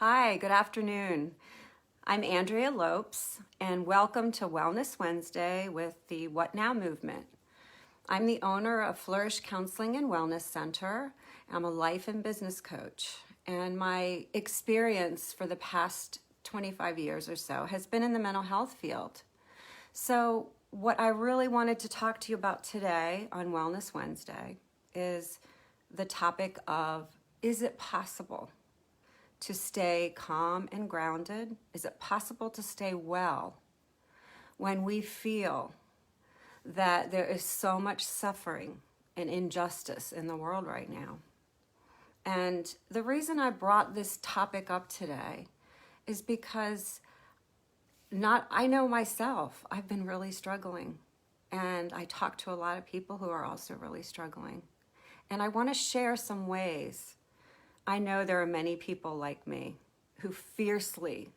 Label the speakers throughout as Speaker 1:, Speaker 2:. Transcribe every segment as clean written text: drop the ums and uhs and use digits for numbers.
Speaker 1: Hi, good afternoon. I'm Andrea Lopes, and welcome to Wellness Wednesday with the What Now movement. I'm the owner of Flourish Counseling and Wellness Center. I'm a life and business coach, and my experience for the past 25 years or so has been in the mental health field. So what I really wanted to talk to you about today on Wellness Wednesday is the topic of, is it possible to stay calm and grounded? Is it possible to stay well when we feel that there is so much suffering and injustice in the world right now? And the reason I brought this topic up today is because I know myself, I've been really struggling. And I talk to a lot of people who are also really struggling. And I want to share some ways. I know there are many people like me who fiercely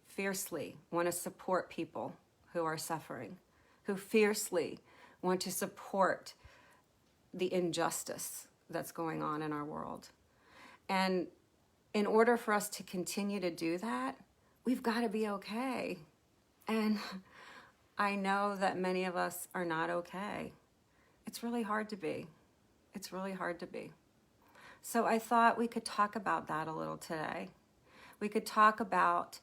Speaker 1: want to support people who are suffering, who fiercely want to support the injustice that's going on in our world. And in order for us to continue to do that, we've got to be okay. And I know that many of us are not okay. It's really hard to be. It's really hard to be. So I thought we could talk about that a little today. We could talk about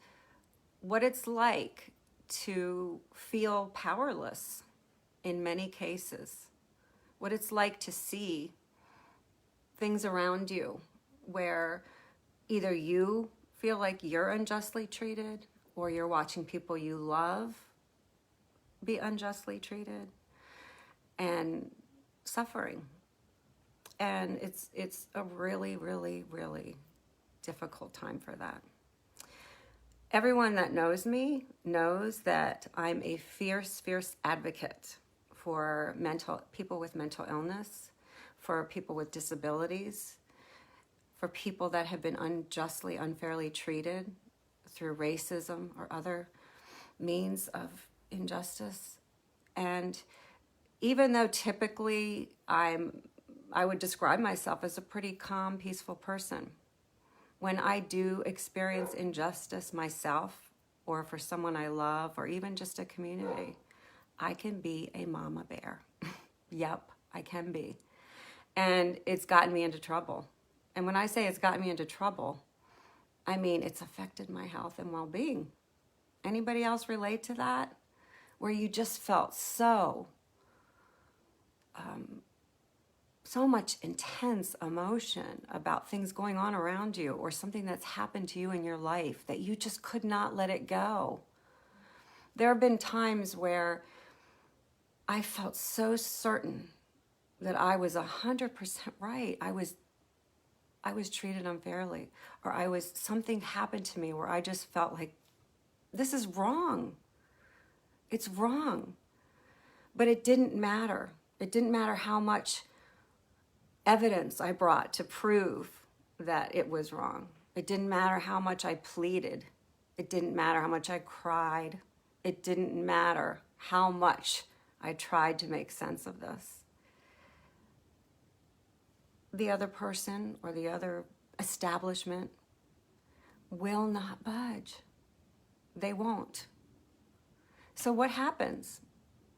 Speaker 1: what it's like to feel powerless in many cases, what it's like to see things around you where either you feel like you're unjustly treated or you're watching people you love be unjustly treated and suffering. And it's a really, really, really difficult time for that. Everyone that knows me knows that I'm a fierce advocate for people with mental illness, for people with disabilities, for people that have been unjustly, unfairly treated through racism or other means of injustice. And even though typically I would describe myself as a pretty calm, peaceful person, when I do experience injustice myself or for someone I love or even just a community, I can be a mama bear. Yep, I can be. And it's gotten me into trouble. And when I say it's gotten me into trouble, I mean it's affected my health and well-being. Anybody else relate to that? Where you just felt so much intense emotion about things going on around you or something that's happened to you in your life that you just could not let it go. There have been times where I felt so certain that I was 100% right. I was treated unfairly, or something happened to me where I just felt like this is wrong. It's wrong. But it didn't matter. It didn't matter how much evidence I brought to prove that it was wrong. It didn't matter how much I pleaded. It didn't matter how much I cried. It didn't matter how much I tried to make sense of this. The other person or the other establishment will not budge. They won't. So what happens?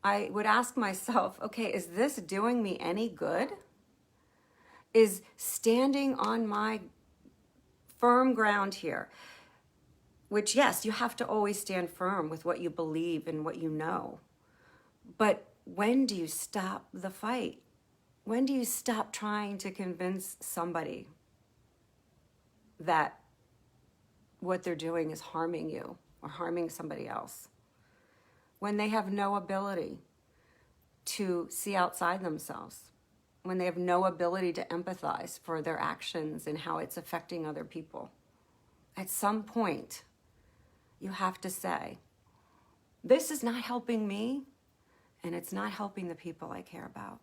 Speaker 1: I would ask myself, okay, is this doing me any good? Is standing on my firm ground here, which, yes, you have to always stand firm with what you believe and what you know. But when do you stop the fight? When do you stop trying to convince somebody that what they're doing is harming you or harming somebody else? When they have no ability to see outside themselves, when they have no ability to empathize for their actions and how it's affecting other people. At some point, you have to say, this is not helping me, and it's not helping the people I care about.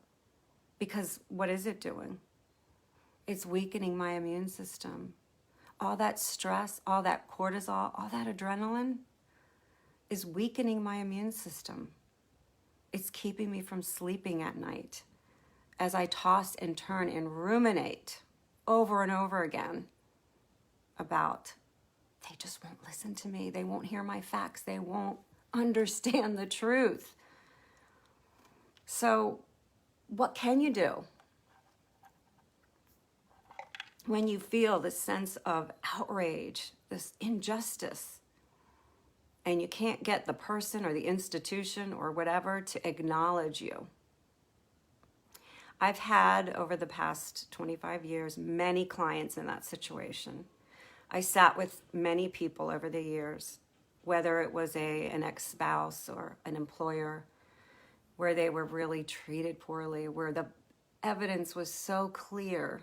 Speaker 1: Because what is it doing? It's weakening my immune system. All that stress, all that cortisol, all that adrenaline is weakening my immune system. It's keeping me from sleeping at night as I toss and turn and ruminate over and over again about, they they just won't listen to me. They won't hear my facts. They won't understand the truth. So what can you do when you feel this sense of outrage, this injustice, and you can't get the person or the institution or whatever to acknowledge you? I've had, over the past 25 years, many clients in that situation. I sat with many people over the years, whether it was an ex-spouse or an employer, where they were really treated poorly, where the evidence was so clear,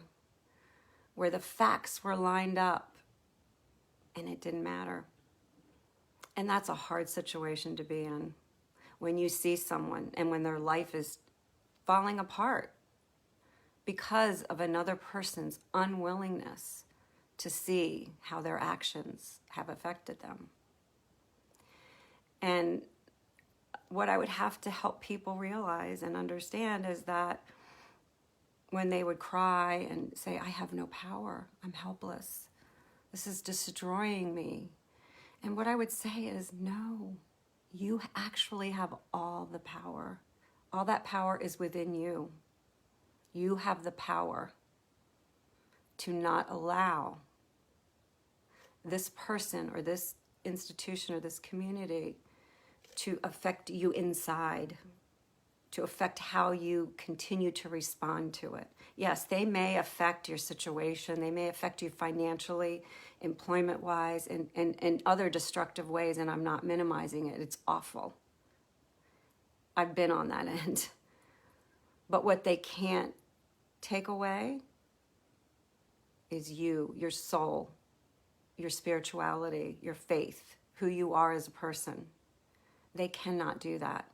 Speaker 1: where the facts were lined up, and it didn't matter. And that's a hard situation to be in, when you see someone and when their life is falling apart because of another person's unwillingness to see how their actions have affected them. And what I would have to help people realize and understand is that when they would cry and say, I have no power, I'm helpless, this is destroying me. And what I would say is, no, you actually have all the power. All that power is within you. You have the power to not allow this person or this institution or this community to affect you inside, to affect how you continue to respond to it. Yes, they may affect your situation. They may affect you financially, employment-wise, and other destructive ways, and I'm not minimizing it. It's awful. I've been on that end. But what they can't take away is you, your soul, your spirituality, your faith, who you are as a person. They cannot do that.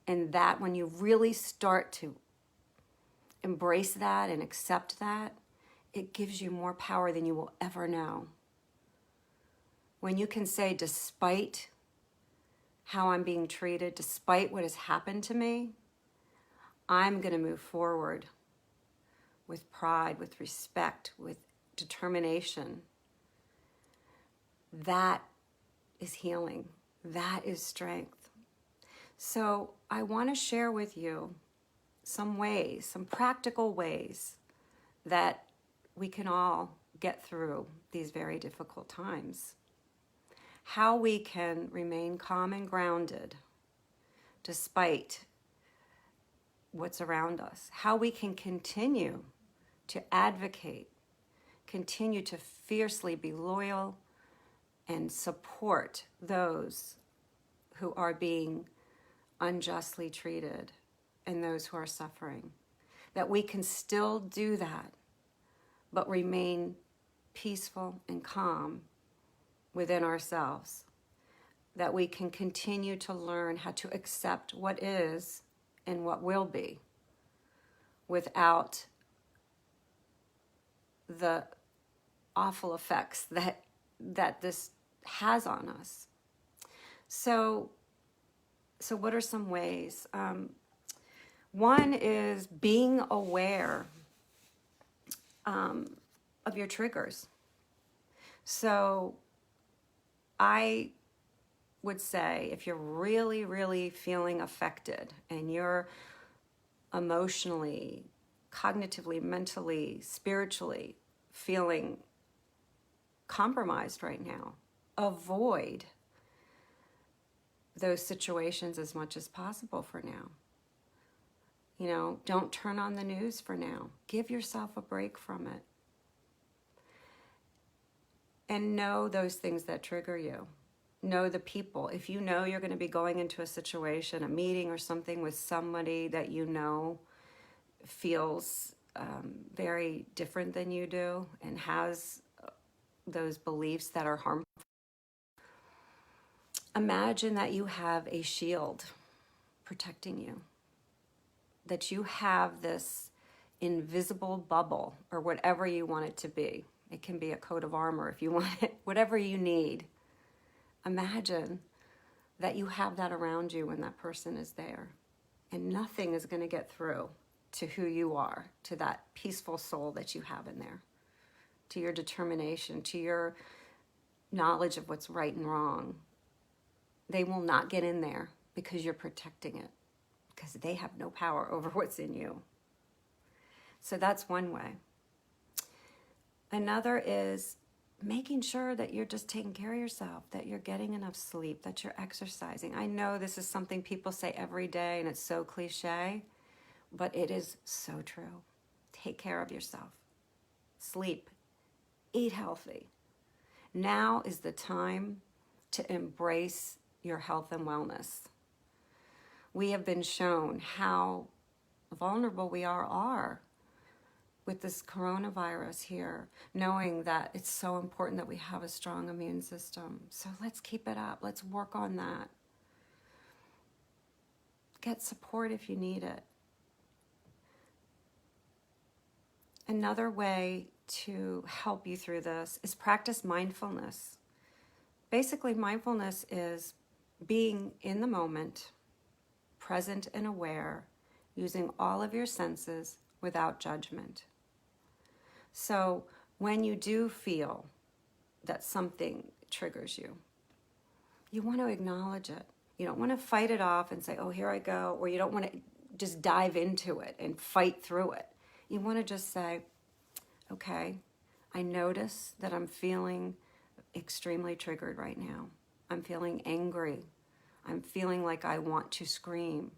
Speaker 1: And that, when you really start to embrace that and accept that, it gives you more power than you will ever know. When you can say, despite how I'm being treated, despite what has happened to me, I'm going to move forward with pride, with respect, with determination. That is healing. That is strength. So I want to share with you some ways, some practical ways that we can all get through these very difficult times. How we can remain calm and grounded despite what's around us. How we can continue to advocate, continue to fiercely be loyal and support those who are being unjustly treated and those who are suffering. That we can still do that, but remain peaceful and calm within ourselves. That we can continue to learn how to accept what is and what will be without the awful effects that this has on us. So what are some ways? One is being aware of your triggers. So I would say, if you're really, really feeling affected and you're emotionally, cognitively, mentally, spiritually feeling compromised right now, avoid those situations as much as possible for now. You know, don't turn on the news for now. Give yourself a break from it. And know those things that trigger you. Know the people. If you know you're going to be going into a situation, a meeting or something with somebody that you know feels very different than you do and has those beliefs that are harmful, imagine that you have a shield protecting you. That you have this invisible bubble, or whatever you want it to be. It can be a coat of armor if you want it, whatever you need. Imagine that you have that around you when that person is there. And nothing is going to get through to who you are, to that peaceful soul that you have in there, to your determination, to your knowledge of what's right and wrong, they will not get in there because you're protecting it, because they have no power over what's in you. So that's one way. Another is making sure that you're just taking care of yourself, that you're getting enough sleep, that you're exercising. I know this is something people say every day and it's so cliche, but it is so true. Take care of yourself. Sleep. Eat healthy. Now is the time to embrace your health and wellness. We have been shown how vulnerable we are with this coronavirus here, knowing that it's so important that we have a strong immune system. So let's keep it up. Let's work on that. Get support if you need it. Another way to help you through this is practice mindfulness. Basically, mindfulness is being in the moment, present and aware, using all of your senses without judgment. So when you do feel that something triggers you, you want to acknowledge it. You don't want to fight it off and say, oh, here I go, or you don't want to just dive into it and fight through it. You want to just say, okay, I notice that I'm feeling extremely triggered right now. I'm feeling angry. I'm feeling like I want to scream.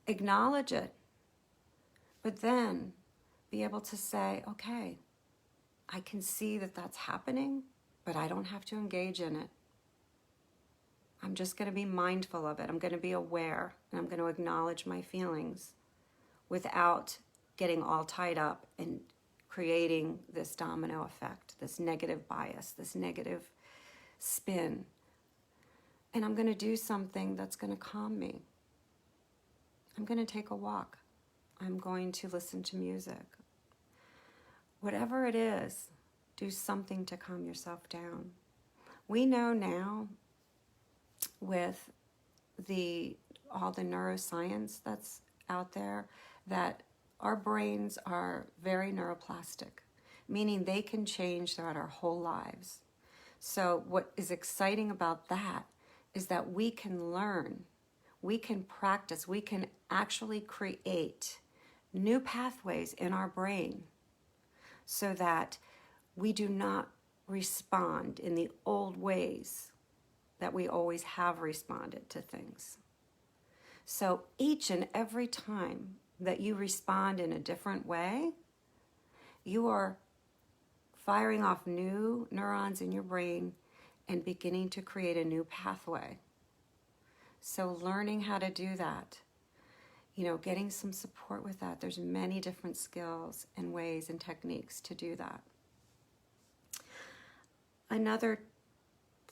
Speaker 1: Acknowledge it, but then be able to say, okay, I can see that that's happening, but I don't have to engage in it. I'm just going to be mindful of it. I'm going to be aware, and I'm going to acknowledge my feelings without getting all tied up and creating this domino effect, this negative bias, this negative spin. And I'm going to do something that's going to calm me. I'm going to take a walk. I'm going to listen to music. Whatever it is, do something to calm yourself down. We know now with all the neuroscience that's out there that our brains are very neuroplastic, meaning they can change throughout our whole lives. So what is exciting about that is that we can learn, we can practice, we can actually create new pathways in our brain so that we do not respond in the old ways that we always have responded to things. So each and every time that you respond in a different way, you are firing off new neurons in your brain and beginning to create a new pathway. So learning how to do that, getting some support with that. There's many different skills and ways and techniques to do that. Another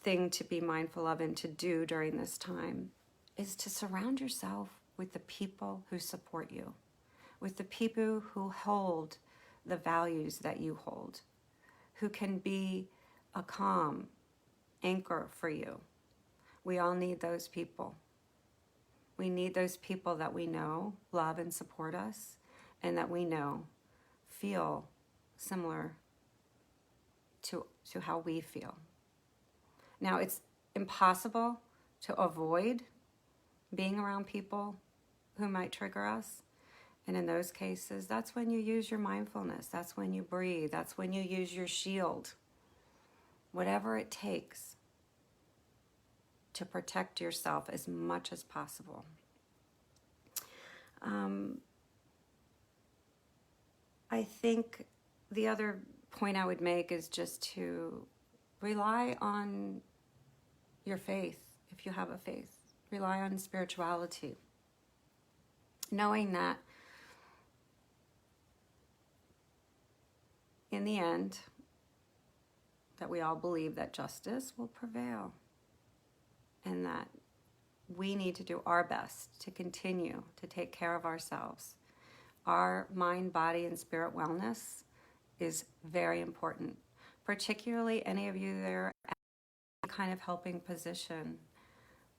Speaker 1: thing to be mindful of and to do during this time is to surround yourself with the people who support you, with the people who hold the values that you hold, who can be a calm anchor for you. We all need those people. We need those people that we know love and support us, and that we know feel similar to how we feel. Now, it's impossible to avoid being around people who might trigger us. And in those cases, that's when you use your mindfulness. That's when you breathe. That's when you use your shield. Whatever it takes to protect yourself as much as possible. I think the other point I would make is just to rely on your faith, if you have a faith. Rely on spirituality. Knowing that in the end, that we all believe that justice will prevail, and that we need to do our best to continue to take care of ourselves. Our mind, body, and spirit wellness is very important, particularly any of you that are at a kind of helping position,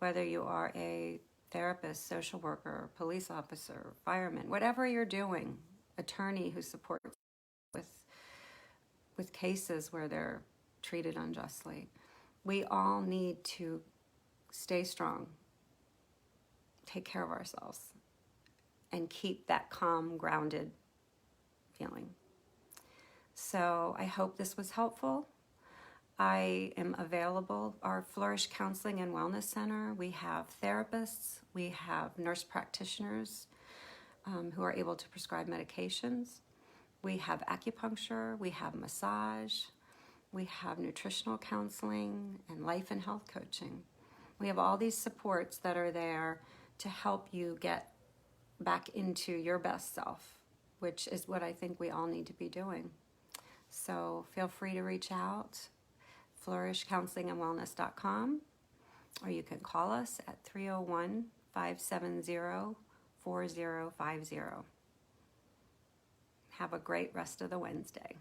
Speaker 1: whether you are a therapist, social worker, police officer, fireman, whatever you're doing, attorney who supports with cases where they're treated unjustly. We all need to stay strong, take care of ourselves, and keep that calm, grounded feeling. So I hope this was helpful. I am available. Our Flourish Counseling and Wellness Center, we have therapists, we have nurse practitioners who are able to prescribe medications. We have acupuncture, we have massage, we have nutritional counseling and life and health coaching. We have all these supports that are there to help you get back into your best self, which is what I think we all need to be doing. So feel free to reach out, flourishcounselingandwellness.com, or you can call us at 301-570-4050. Have a great rest of the Wednesday.